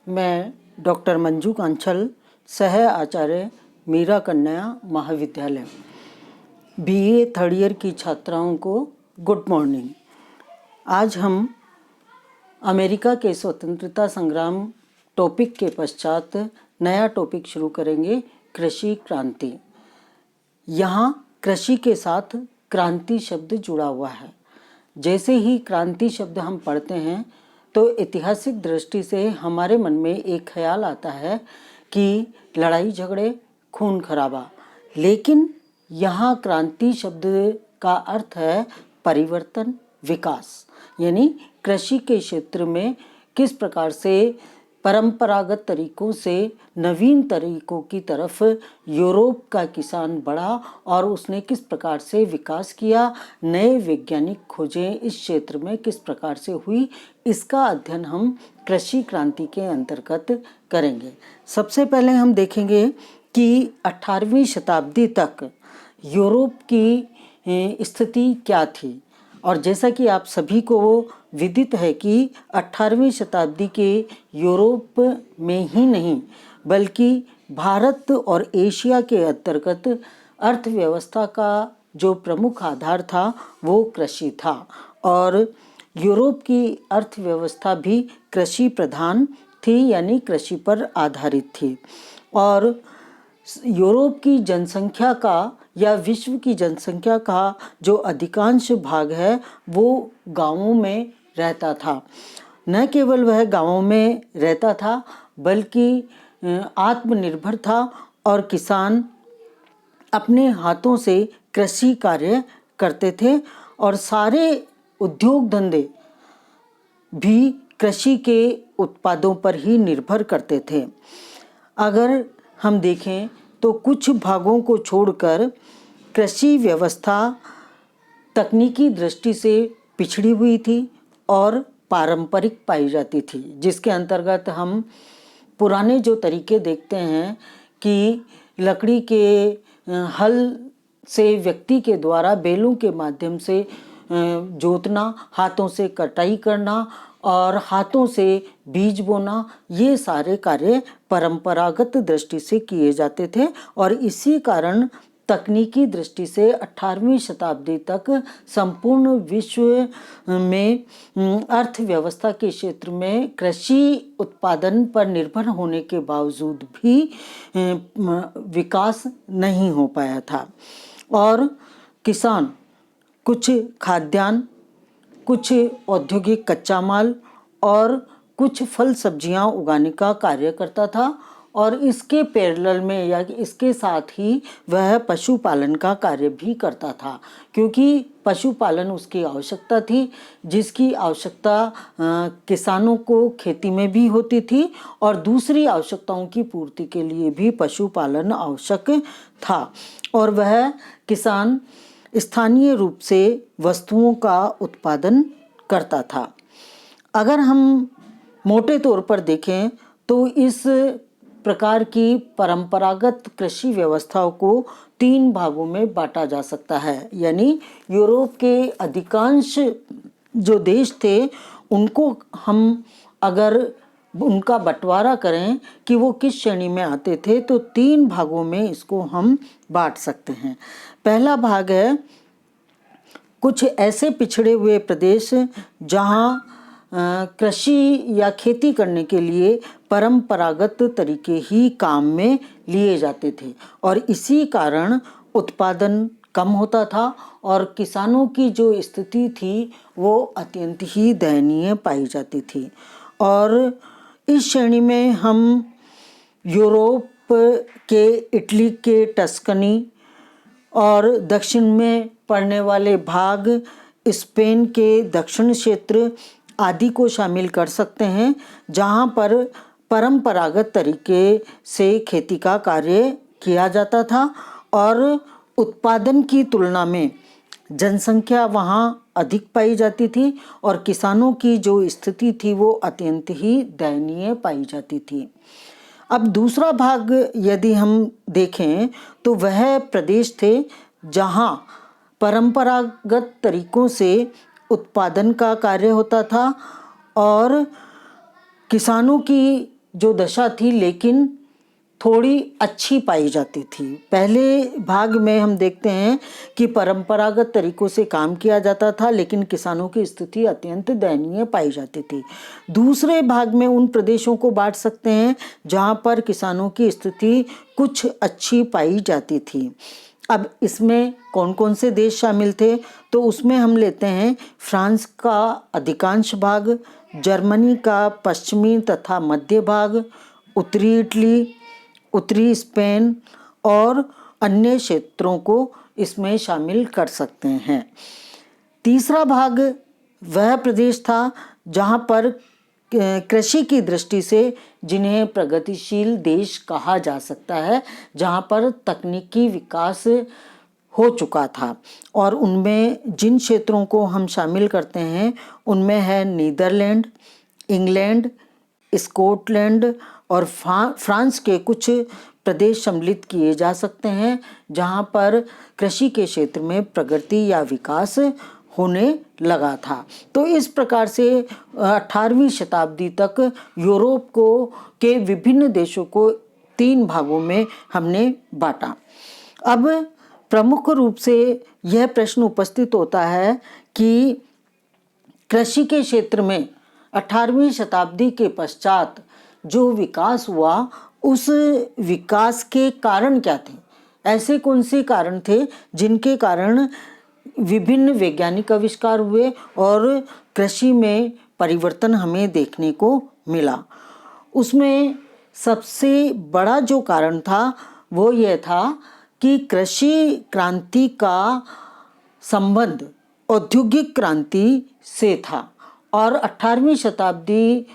मैं डॉक्टर मंजू कांचल, सह आचार्य मीरा कन्या महाविद्यालय, बीए थर्ड ईयर की छात्राओं को गुड मॉर्निंग। आज हम अमेरिका के स्वतंत्रता संग्राम टॉपिक के पश्चात नया टॉपिक शुरू करेंगे, कृषि क्रांति। यहाँ कृषि के साथ क्रांति शब्द जुड़ा हुआ है। जैसे ही क्रांति शब्द हम पढ़ते हैं तो ऐतिहासिक दृष्टि से हमारे मन में एक ख्याल आता है कि लड़ाई झगड़े, खून खराबा, लेकिन यहाँ क्रांति शब्द का अर्थ है परिवर्तन, विकास। यानी कृषि के क्षेत्र में किस प्रकार से परंपरागत तरीकों से नवीन तरीकों की तरफ यूरोप का किसान बढ़ा और उसने किस प्रकार से विकास किया, नए वैज्ञानिक खोजें इस क्षेत्र में किस प्रकार से हुई, इसका अध्ययन हम कृषि क्रांति के अंतर्गत करेंगे। सबसे पहले हम देखेंगे कि 18वीं शताब्दी तक यूरोप की स्थिति क्या थी। और जैसा कि आप सभी को विदित है कि 18वीं शताब्दी के यूरोप में ही नहीं बल्कि भारत और एशिया के अंतर्गत अर्थव्यवस्था का जो प्रमुख आधार था वो कृषि था और यूरोप की अर्थव्यवस्था भी कृषि प्रधान थी, यानी कृषि पर आधारित थी। और यूरोप की जनसंख्या का या विश्व की जनसंख्या का जो अधिकांश भाग है वो गांवों में रहता था। न केवल वह गांवों में रहता था बल्कि आत्मनिर्भर था और किसान अपने हाथों से कृषि कार्य करते थे और सारे उद्योग धंधे भी कृषि के उत्पादों पर ही निर्भर करते थे। अगर हम देखें तो कुछ भागों को छोड़कर कृषि व्यवस्था तकनीकी दृष्टि से पिछड़ी हुई थी और पारंपरिक पाई जाती थी, जिसके अंतर्गत हम पुराने जो तरीके देखते हैं कि लकड़ी के हल से व्यक्ति के द्वारा बैलों के माध्यम से जोतना, हाथों से कटाई करना और हाथों से बीज बोना, ये सारे कार्य परंपरागत दृष्टि से किए जाते थे और इसी कारण तकनीकी दृष्टि से 18वीं शताब्दी तक संपूर्ण विश्व में अर्थव्यवस्था के क्षेत्र में कृषि उत्पादन पर निर्भर होने के बावजूद भी विकास नहीं हो पाया था और किसान कुछ खाद्यान्न, कुछ औद्योगिक कच्चा माल और कुछ फल सब्जियां उगाने का कार्य करता था और इसके पैरेलल में या इसके साथ ही वह पशुपालन का कार्य भी करता था, क्योंकि पशुपालन उसकी आवश्यकता थी, जिसकी आवश्यकता किसानों को खेती में भी होती थी और दूसरी आवश्यकताओं की पूर्ति के लिए भी पशुपालन आवश्यक था। और वह किसान स्थानीय रूप से वस्तुओं का उत्पादन करता था। अगर हम मोटे तौर पर देखें तो इस प्रकार की परंपरागत कृषि व्यवस्थाओं को 3 भागों में बांटा जा सकता है। यानी यूरोप के अधिकांश जो देश थे उनको हम अगर उनका बंटवारा करें कि वो किस श्रेणी में आते थे तो 3 भागों में इसको हम बांट सकते हैं। पहला भाग है कुछ ऐसे पिछड़े हुए प्रदेश जहाँ कृषि या खेती करने के लिए परंपरागत तरीके ही काम में लिए जाते थे और इसी कारण उत्पादन कम होता था और किसानों की जो स्थिति थी वो अत्यंत ही दयनीय पाई जाती थी। और इस श्रेणी में हम यूरोप के इटली के टस्कनी और दक्षिण में पड़ने वाले भाग, स्पेन के दक्षिण क्षेत्र आदि को शामिल कर सकते हैं, जहां पर परंपरागत तरीके से खेती का कार्य किया जाता था और उत्पादन की तुलना में जनसंख्या वहां अधिक पाई जाती थी और किसानों की जो स्थिति थी वो अत्यंत ही दयनीय पाई जाती थी। अब दूसरा भाग यदि हम देखें तो वह प्रदेश थे जहां परंपरागत तरीकों से उत्पादन का कार्य होता था और किसानों की जो दशा थी लेकिन थोड़ी अच्छी पाई जाती थी। पहले भाग में हम देखते हैं कि परंपरागत तरीकों से काम किया जाता था लेकिन किसानों की स्थिति अत्यंत दयनीय पाई जाती थी। दूसरे भाग में उन प्रदेशों को बांट सकते हैं जहां पर किसानों की स्थिति कुछ अच्छी पाई जाती थी। अब इसमें कौन कौन से देश शामिल थे, तो उसमें हम लेते हैं फ्रांस का अधिकांश भाग, जर्मनी का पश्चिमी तथा मध्य भाग, उत्तरी इटली, उत्तरी स्पेन और अन्य क्षेत्रों को इसमें शामिल कर सकते हैं। तीसरा भाग वह प्रदेश था जहां पर कृषि की दृष्टि से जिन्हें प्रगतिशील देश कहा जा सकता है, जहां पर तकनीकी विकास हो चुका था, और उनमें जिन क्षेत्रों को हम शामिल करते हैं उनमें है नीदरलैंड, इंग्लैंड, स्कॉटलैंड और फ्रांस के कुछ प्रदेश सम्मिलित किए जा सकते हैं जहां पर कृषि के क्षेत्र में प्रगति या विकास होने लगा था। तो इस प्रकार से 18वीं शताब्दी तक यूरोप को के विभिन्न देशों को 3 भागों में हमने बांटा। अब प्रमुख रूप से यह प्रश्न उपस्थित होता है कि कृषि के क्षेत्र में 18वीं शताब्दी के पश्चात जो विकास हुआ उस विकास के कारण क्या थे, ऐसे कौन से कारण थे जिनके कारण विभिन्न वैज्ञानिक आविष्कार हुए और कृषि में परिवर्तन हमें देखने को मिला। उसमें सबसे बड़ा जो कारण था वो यह था कि कृषि क्रांति का संबंध औद्योगिक क्रांति से था और 18वीं शताब्दी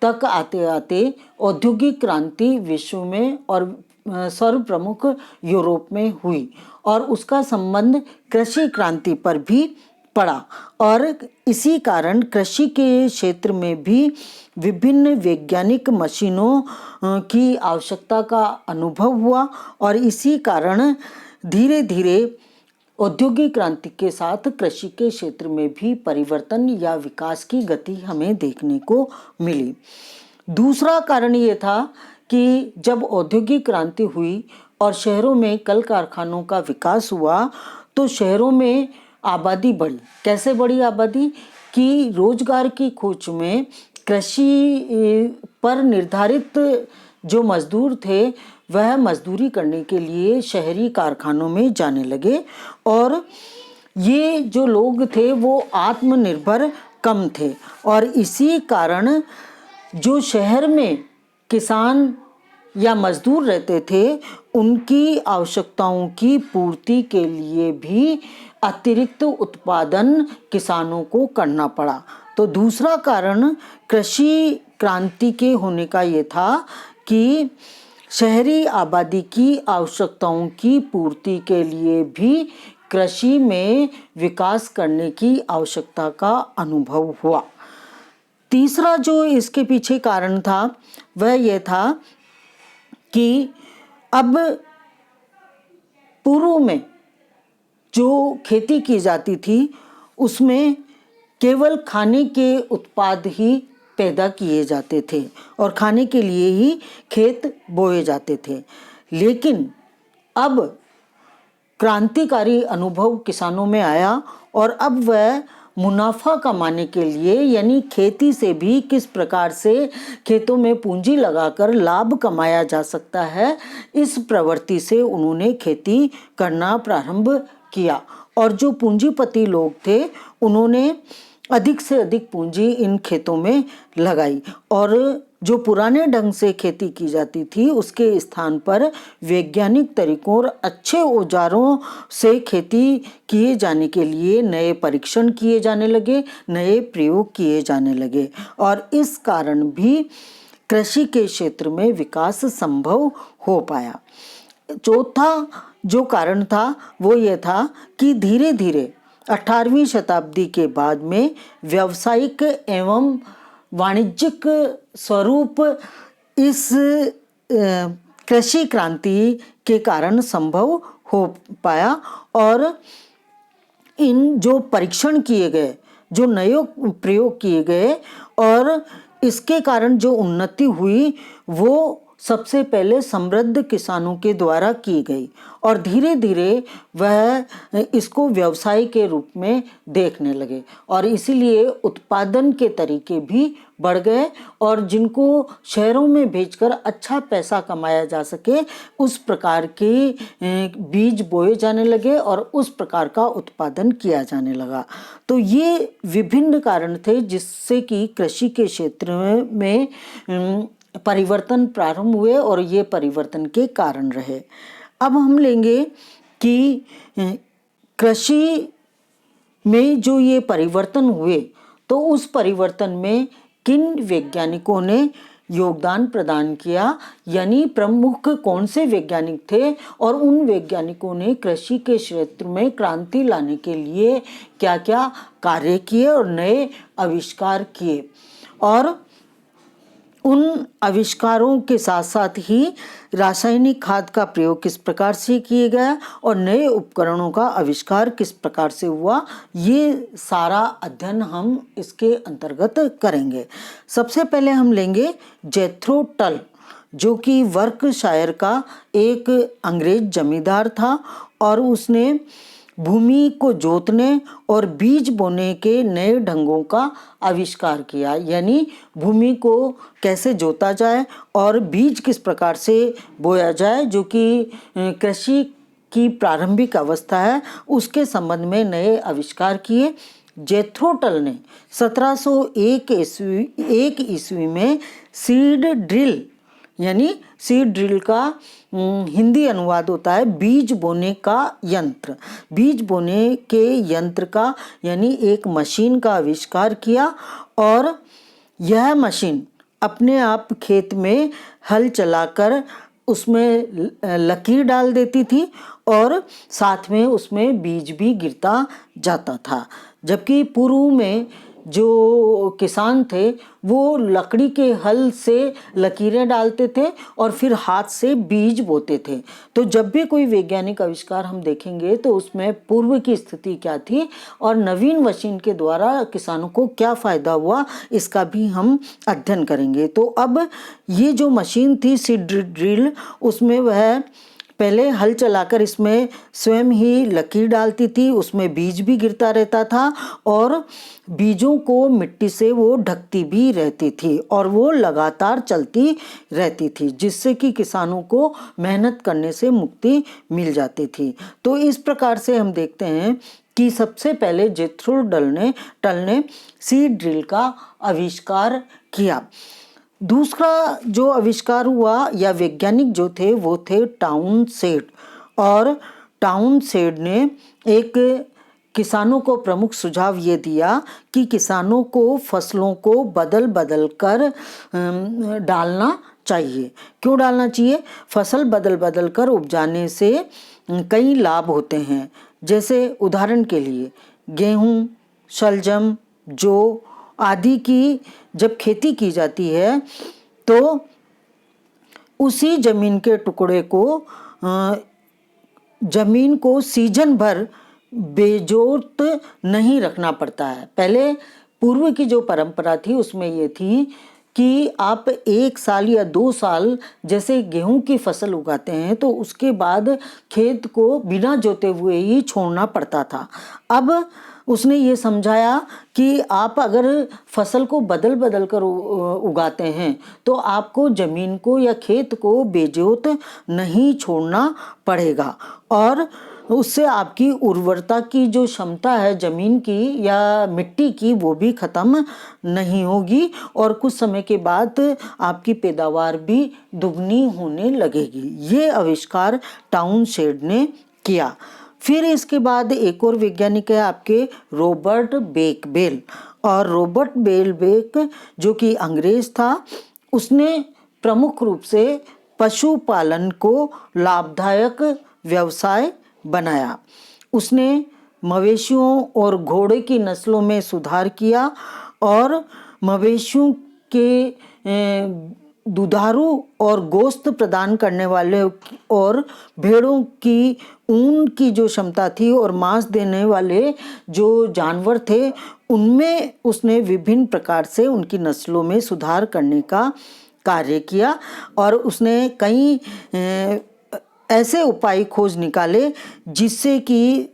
तक आते आते औद्योगिक क्रांति विश्व में और सर्वप्रमुख यूरोप में हुई और उसका संबंध कृषि क्रांति पर भी पड़ा और इसी कारण कृषि के क्षेत्र में भी विभिन्न वैज्ञानिक मशीनों की आवश्यकता का अनुभव हुआ और इसी कारण धीरे धीरे औद्योगिक क्रांति के साथ कृषि के क्षेत्र में भी परिवर्तन या विकास की गति हमें देखने को मिली। दूसरा कारण ये था कि जब औद्योगिक क्रांति हुई और शहरों में कल कारखानों का विकास हुआ तो शहरों में आबादी बढ़ी। कैसे बढ़ी आबादी? कि रोजगार की खोज में कृषि पर निर्धारित जो मजदूर थे वह मजदूरी करने के लिए शहरी कारखानों में जाने लगे और ये जो लोग थे वो आत्मनिर्भर कम थे और इसी कारण जो शहर में किसान या मजदूर रहते थे उनकी आवश्यकताओं की पूर्ति के लिए भी अतिरिक्त उत्पादन किसानों को करना पड़ा। तो दूसरा कारण कृषि क्रांति के होने का ये था कि शहरी आबादी की आवश्यकताओं की पूर्ति के लिए भी कृषि में विकास करने की आवश्यकता का अनुभव हुआ। तीसरा जो इसके पीछे कारण था वह यह था कि अब पूर्व में जो खेती की जाती थी उसमें केवल खाने के उत्पाद ही पैदा किए जाते थे और खाने के लिए ही खेत बोए जाते थे, लेकिन अब क्रांतिकारी अनुभव किसानों में आया और अब वह मुनाफा कमाने के लिए यानी खेती से भी किस प्रकार से खेतों में पूंजी लगाकर लाभ कमाया जा सकता है, इस प्रवृत्ति से उन्होंने खेती करना प्रारंभ किया और जो पूंजीपति लोग थे उन्होंने अधिक से अधिक पूंजी इन खेतों में लगाई और जो पुराने ढंग से खेती की जाती थी उसके स्थान पर वैज्ञानिक तरीकों और अच्छे औजारों से खेती किए जाने के लिए नए परीक्षण किए जाने लगे, नए प्रयोग किए जाने लगे और इस कारण भी कृषि के क्षेत्र में विकास संभव हो पाया। चौथा जो कारण था वो ये था कि धीरे धीरे 18वीं शताब्दी के बाद में व्यावसायिक एवं वाणिज्यिक स्वरूप इस कृषि क्रांति के कारण संभव हो पाया और इन जो परीक्षण किए गए, जो नए प्रयोग किए गए और इसके कारण जो उन्नति हुई वो सबसे पहले समृद्ध किसानों के द्वारा की गई और धीरे धीरे वह इसको व्यवसाय के रूप में देखने लगे और इसीलिए उत्पादन के तरीके भी बढ़ गए और जिनको शहरों में भेजकर अच्छा पैसा कमाया जा सके उस प्रकार के बीज बोए जाने लगे और उस प्रकार का उत्पादन किया जाने लगा। तो ये विभिन्न कारण थे जिससे कि कृषि के क्षेत्र में परिवर्तन प्रारंभ हुए और ये परिवर्तन के कारण रहे। अब हम लेंगे कि कृषि में जो ये परिवर्तन हुए तो उस परिवर्तन में किन वैज्ञानिकों ने योगदान प्रदान किया, यानी प्रमुख कौन से वैज्ञानिक थे और उन वैज्ञानिकों ने कृषि के क्षेत्र में क्रांति लाने के लिए क्या क्या कार्य किए और नए आविष्कार किए और उन आविष्कारों के साथ साथ ही रासायनिक खाद का प्रयोग किस प्रकार से किया गया और नए उपकरणों का आविष्कार किस प्रकार से हुआ, ये सारा अध्ययन हम इसके अंतर्गत करेंगे। सबसे पहले हम लेंगे जेथरो टल, जो कि वर्कशायर का एक अंग्रेज जमींदार था और उसने भूमि को जोतने और बीज बोने के नए ढंगों का आविष्कार किया, यानी भूमि को कैसे जोता जाए और बीज किस प्रकार से बोया जाए, जो कि कृषि की प्रारंभिक अवस्था है, उसके संबंध में नए आविष्कार किए। जेथरो टल ने 1701 ईस्वी में सीड ड्रिल, यानी सीड ड्रिल का हिंदी अनुवाद होता है बीज बोने का यंत्र, बीज बोने के यंत्र का यानी एक मशीन का आविष्कार किया और यह मशीन अपने आप खेत में हल चलाकर उसमें लकीर डाल देती थी और साथ में उसमें बीज भी गिरता जाता था। जबकि पूर्व में जो किसान थे वो लकड़ी के हल से लकीरें डालते थे और फिर हाथ से बीज बोते थे। तो जब भी कोई वैज्ञानिक आविष्कार हम देखेंगे तो उसमें पूर्व की स्थिति क्या थी और नवीन मशीन के द्वारा किसानों को क्या फ़ायदा हुआ, इसका भी हम अध्ययन करेंगे। तो अब ये जो मशीन थी सीड ड्रिल, उसमें वह पहले हल चलाकर इसमें स्वयं ही लकीर डालती थी, उसमें बीज भी गिरता रहता था और बीजों को मिट्टी से वो ढकती भी रहती थी और वो लगातार चलती रहती थी, जिससे कि किसानों को मेहनत करने से मुक्ति मिल जाती थी। तो इस प्रकार से हम देखते हैं कि सबसे पहले जेथरो टल ने सीड ड्रिल का आविष्कार किया। दूसरा जो आविष्कार हुआ या वैज्ञानिक जो थे वो थे टाउनशेंड, और टाउनशेंड ने एक किसानों को प्रमुख सुझाव ये दिया कि किसानों को फसलों को बदल बदल कर डालना चाहिए। क्यों डालना चाहिए? फसल बदल बदल कर उपजाने से कई लाभ होते हैं, जैसे उदाहरण के लिए गेहूँ, शलजम, जौ आदि की जब खेती की जाती है तो उसी जमीन के टुकड़े को जमीन को सीजन भर बेजोत नहीं रखना पड़ता है। पहले पूर्व की जो परंपरा थी उसमें ये थी कि आप 1 साल या 2 साल जैसे गेहूं की फसल उगाते हैं तो उसके बाद खेत को बिना जोते हुए ही छोड़ना पड़ता था। अब उसने ये समझाया कि आप अगर फसल को बदल बदल कर उगाते हैं तो आपको ज़मीन को या खेत को बेजोत नहीं छोड़ना पड़ेगा और उससे आपकी उर्वरता की जो क्षमता है ज़मीन की या मिट्टी की वो भी ख़त्म नहीं होगी और कुछ समय के बाद आपकी पैदावार भी दुगनी होने लगेगी। ये आविष्कार टाउनशेंड ने किया। फिर इसके बाद एक और वैज्ञानिक है आपके रॉबर्ट बेकवेल, और रॉबर्ट बेक जो कि अंग्रेज था, उसने प्रमुख रूप से पशुपालन को लाभदायक व्यवसाय बनाया। उसने मवेशियों और घोड़े की नस्लों में सुधार किया और मवेशियों के दुधारू और गोश्त प्रदान करने वाले और भेड़ों की ऊन की जो क्षमता थी और मांस देने वाले जो जानवर थे, उनमें उसने विभिन्न प्रकार से उनकी नस्लों में सुधार करने का कार्य किया और उसने कई ऐसे उपाय खोज निकाले जिससे कि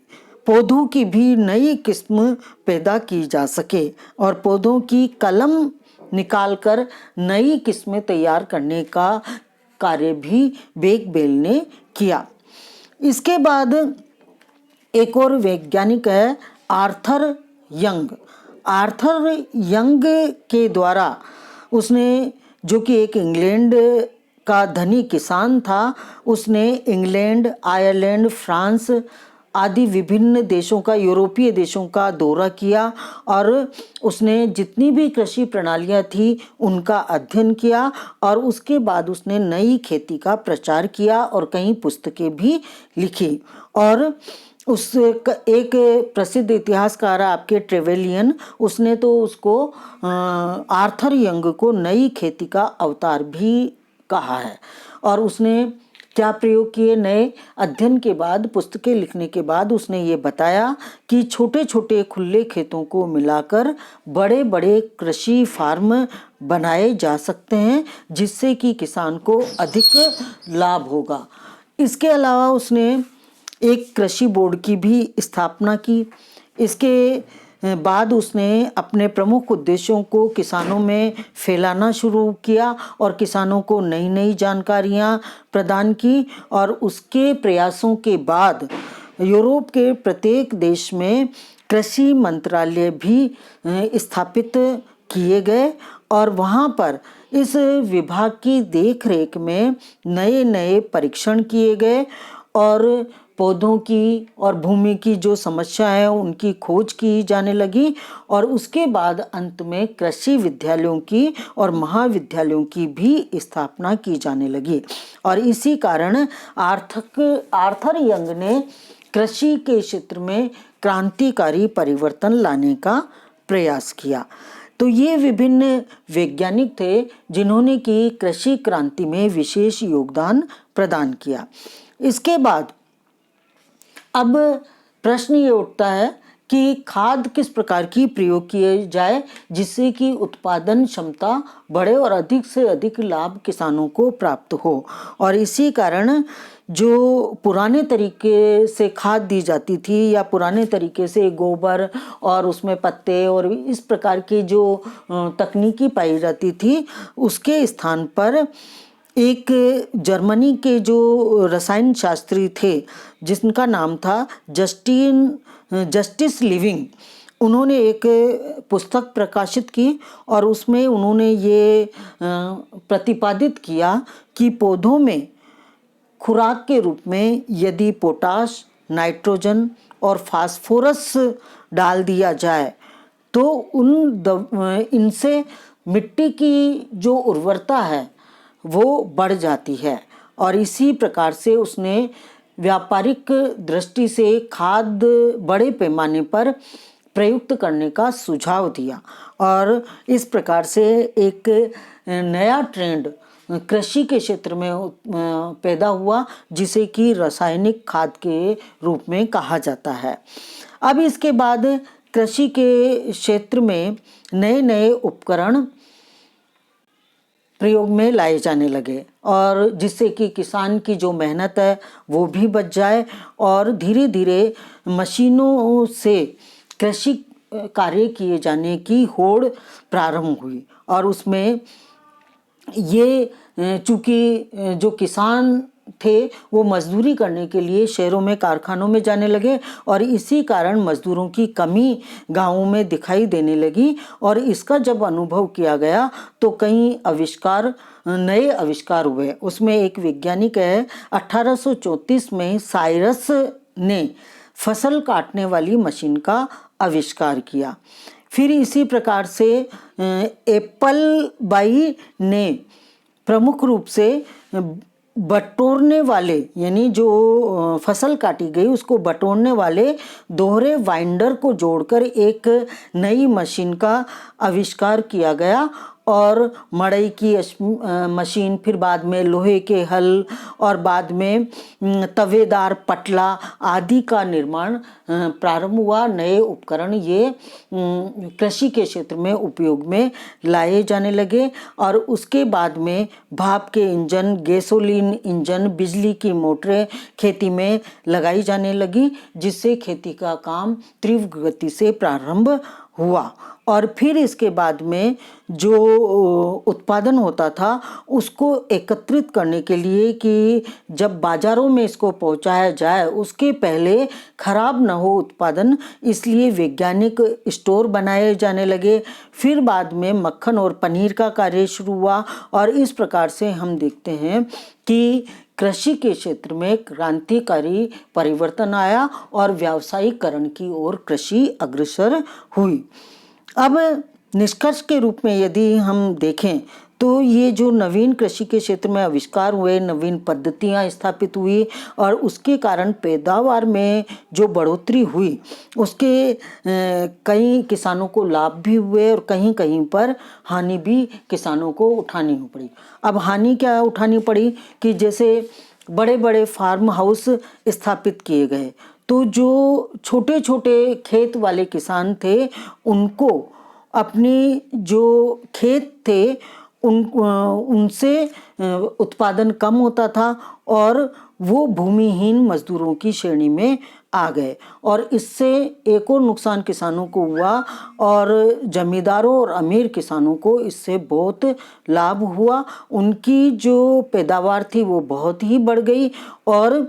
पौधों की भी नई किस्म पैदा की जा सके और पौधों की कलम निकालकर नई किस्में तैयार करने का कार्य भी बेकवेल ने किया। इसके बाद एक और वैज्ञानिक है आर्थर यंग। आर्थर यंग के द्वारा उसने, जो कि एक इंग्लैंड का धनी किसान था, उसने इंग्लैंड, आयरलैंड, फ्रांस आदि विभिन्न देशों का, यूरोपीय देशों का दौरा किया और उसने जितनी भी कृषि प्रणालियां थी उनका अध्ययन किया और उसके बाद उसने नई खेती का प्रचार किया और कई पुस्तकें भी लिखी। और उस एक प्रसिद्ध इतिहासकार आपके ट्रेवेलियन, उसने तो उसको आर्थर यंग को नई खेती का अवतार भी कहा है। और उसने क्या प्रयोग किए, नए अध्ययन के बाद, पुस्तकें लिखने के बाद उसने ये बताया कि छोटे छोटे खुले खेतों को मिलाकर बड़े बड़े कृषि फार्म बनाए जा सकते हैं जिससे कि किसान को अधिक लाभ होगा। इसके अलावा उसने एक कृषि बोर्ड की भी स्थापना की। इसके बाद उसने अपने प्रमुख उद्देश्यों को किसानों में फैलाना शुरू किया और किसानों को नई नई जानकारियां प्रदान की और उसके प्रयासों के बाद यूरोप के प्रत्येक देश में कृषि मंत्रालय भी स्थापित किए गए और वहाँ पर इस विभाग की देखरेख में नए नए परीक्षण किए गए और पौधों की और भूमि की जो समस्या है उनकी खोज की जाने लगी और उसके बाद अंत में कृषि विद्यालयों की और महाविद्यालयों की भी स्थापना की जाने लगी। और इसी कारण आर्थर यंग ने कृषि के क्षेत्र में क्रांतिकारी परिवर्तन लाने का प्रयास किया। तो ये विभिन्न वैज्ञानिक थे जिन्होंने की कृषि क्रांति में विशेष योगदान प्रदान किया। इसके बाद अब प्रश्न ये उठता है कि खाद किस प्रकार की प्रयोग किए जाए जिससे कि उत्पादन क्षमता बढ़े और अधिक से अधिक लाभ किसानों को प्राप्त हो। और इसी कारण जो पुराने तरीके से खाद दी जाती थी या पुराने तरीके से गोबर और उसमें पत्ते और इस प्रकार की जो तकनीकी पाई जाती थी, उसके स्थान पर एक जर्मनी के जो रसायन शास्त्री थे जिनका नाम था जस्टिस लिविंग, उन्होंने एक पुस्तक प्रकाशित की और उसमें उन्होंने ये प्रतिपादित किया कि पौधों में खुराक के रूप में यदि पोटाश, नाइट्रोजन और फास्फोरस डाल दिया जाए तो इनसे मिट्टी की जो उर्वरता है वो बढ़ जाती है। और इसी प्रकार से उसने व्यापारिक दृष्टि से खाद बड़े पैमाने पर प्रयुक्त करने का सुझाव दिया और इस प्रकार से एक नया ट्रेंड कृषि के क्षेत्र में पैदा हुआ जिसे कि रासायनिक खाद के रूप में कहा जाता है। अब इसके बाद कृषि के क्षेत्र में नए नए उपकरण प्रयोग में लाए जाने लगे और जिससे कि किसान की जो मेहनत है वो भी बच जाए और धीरे धीरे मशीनों से कृषि कार्य किए जाने की होड़ प्रारंभ हुई। और उसमें ये चूँकि जो किसान थे वो मजदूरी करने के लिए शहरों में, कारखानों में जाने लगे और इसी कारण मजदूरों की कमी गांवों में दिखाई देने लगी। और इसका जब अनुभव किया गया तो कई नए आविष्कार हुए। उसमें एक वैज्ञानिक है, 1834 में साइरस ने फसल काटने वाली मशीन का आविष्कार किया। फिर इसी प्रकार से एप्पल बाई ने प्रमुख रूप से बटोरने वाले, यानी जो फसल काटी गई उसको बटोरने वाले दोहरे वाइंडर को जोड़कर एक नई मशीन का आविष्कार किया गया और मड़ई की मशीन, फिर बाद में लोहे के हल और बाद में तवेदार पटला आदि का निर्माण प्रारंभ हुआ। नए उपकरण ये कृषि के क्षेत्र में उपयोग में लाए जाने लगे और उसके बाद में भाप के इंजन, गैसोलीन इंजन, बिजली की मोटरें खेती में लगाई जाने लगी, जिससे खेती का काम तीव्र गति से प्रारंभ हुआ। और फिर इसके बाद में जो उत्पादन होता था उसको एकत्रित करने के लिए कि जब बाजारों में इसको पहुंचाया जाए उसके पहले खराब न हो उत्पादन, इसलिए वैज्ञानिक स्टोर बनाए जाने लगे। फिर बाद में मक्खन और पनीर का कार्य शुरू हुआ और इस प्रकार से हम देखते हैं कि कृषि के क्षेत्र में क्रांतिकारी परिवर्तन आया और व्यावसायीकरण की ओर कृषि अग्रसर हुई। अब निष्कर्ष के रूप में यदि हम देखें तो ये जो नवीन कृषि के क्षेत्र में आविष्कार हुए, नवीन पद्धतियाँ स्थापित हुई और उसके कारण पैदावार में जो बढ़ोतरी हुई उसके कई किसानों को लाभ भी हुए और कहीं कहीं पर हानि भी किसानों को उठानी पड़ी। अब हानि क्या उठानी पड़ी कि जैसे बड़े बड़े फार्म हाउस स्थापित किए गए, तो जो छोटे छोटे खेत वाले किसान थे उनको अपनी जो खेत थे उनसे उत्पादन कम होता था और वो भूमिहीन मजदूरों की श्रेणी में आ गए और इससे एक और नुकसान किसानों को हुआ और जमींदारों और अमीर किसानों को इससे बहुत लाभ हुआ। उनकी जो पैदावार थी वो बहुत ही बढ़ गई और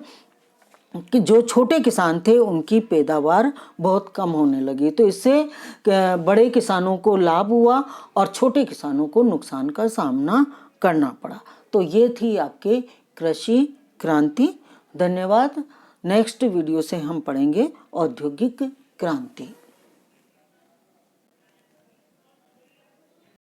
कि जो छोटे किसान थे उनकी पैदावार बहुत कम होने लगी। तो इससे बड़े किसानों को लाभ हुआ और छोटे किसानों को नुकसान का सामना करना पड़ा। तो ये थी आपके कृषि क्रांति। धन्यवाद। नेक्स्ट वीडियो से हम पढ़ेंगे औद्योगिक क्रांति।